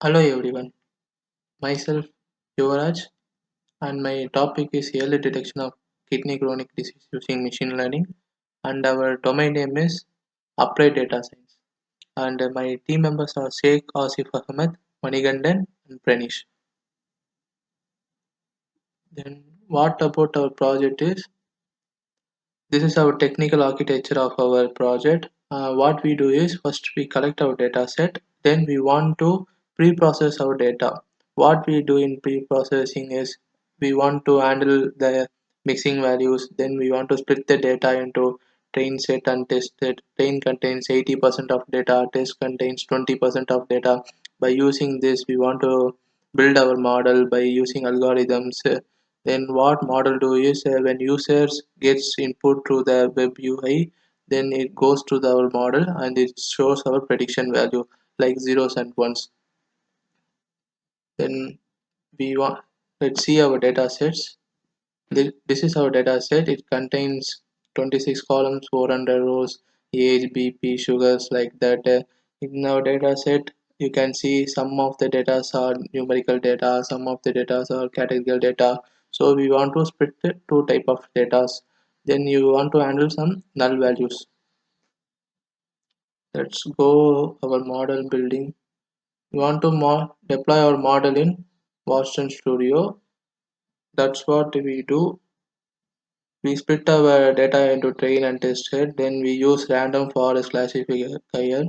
Hello everyone, myself Yuwaraj and my topic is early detection of kidney chronic disease using machine learning and our domain name is applied data science and my team members are Sheik, Asif, Ahmed, Manikandan and Pranish. Then what about our project is this is our technical architecture of our project. What we do is first we collect our data set, then we want to pre-process our data. What we do in pre-processing is we want to handle the mixing values, then we want to split the data into train set and test set. Train contains 80% of data, test contains 20% of data. By using this, we want to build our model by using algorithms. Then what model do is when users gets input to the web UI, then it goes to our model and it shows our prediction value like zeros and ones. Then we want let's see our data sets. This is our data set. It contains 26 columns, 400 rows, age, BP, sugars like that. In our data set, you can see some of the data are numerical data, some of the data are categorical data. So we want to split the two type of data. Then you want to handle some null values. Let's go our model building. We want to deploy our model in Boston Studio. That's what we do. We split our data into train and test set, then we use random forest classifier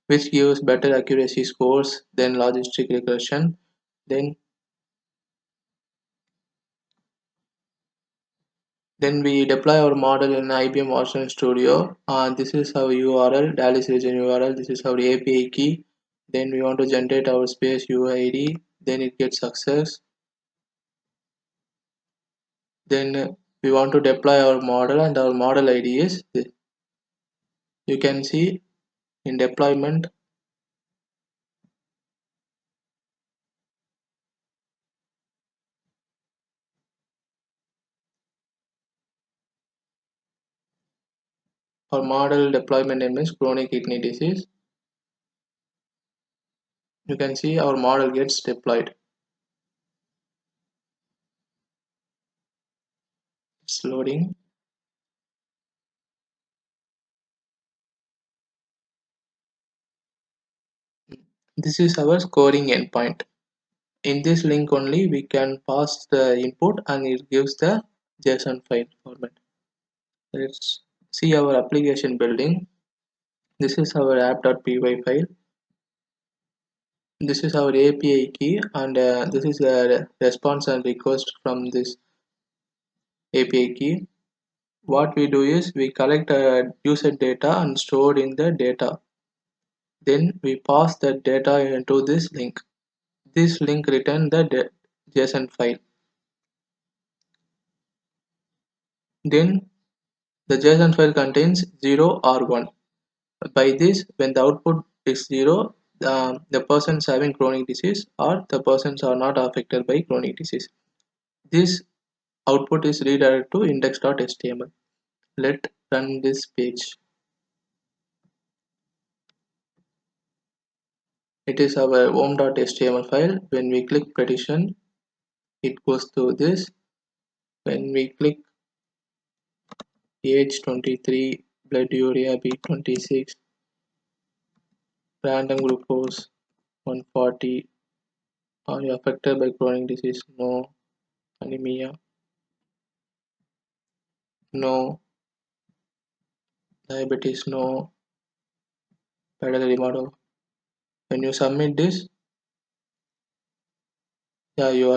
which gives better accuracy scores than logistic regression. Then then we deploy our model in IBM Watson Studio. This is our URL, Dallas region URL. This is our API key. Then we want to generate our space UID. Then it gets success. Then we want to deploy our model and our model ID is this. You can see in deployment our model deployment name is chronic kidney disease. You can see our model gets deployed. It's loading. This is our scoring endpoint. In this link only we can pass the input and it gives the JSON file format. Let's see our application building. This is our app.py file. This is our API key and this is the response and request from this API key. What we do is we collect user data and store in the data. Then we pass that data into this link. This link return the JSON file. Then the JSON file contains 0 or 1. By this, when the output is 0, the persons having chronic disease or the persons are not affected by chronic disease. This output is redirected to index.html. Let's run this page. It is our home.html file. When we click prediction, it goes to this. When we click age 23, blood urea B26, random glucose 140, are you affected by chronic disease? No. Anemia? No. Diabetes? No. Pediatric model. When you submit this, yeah, you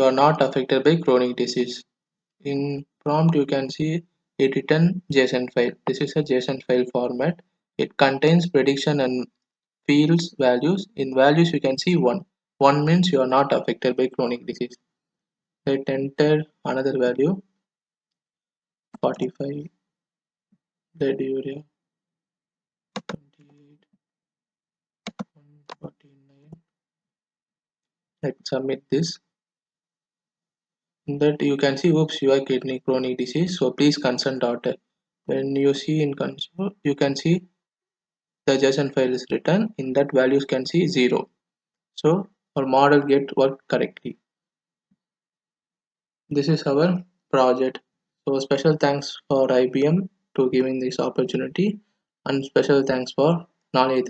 are not affected by chronic disease. In prompt, you can see it written JSON file. This is a JSON file format. It contains prediction and fields values. In values, you can see 1. 1 means you are not affected by chronic disease. Let enter another value 45, blood urea 28, 149. Let's submit this. In that you can see oops you are kidney chronic disease, so please consent daughter. When you see in console, you can see the JSON file is written. In that values can see 0. So our model get work correctly. This is our project. So special thanks for IBM to giving this opportunity, and special thanks for Nalaiya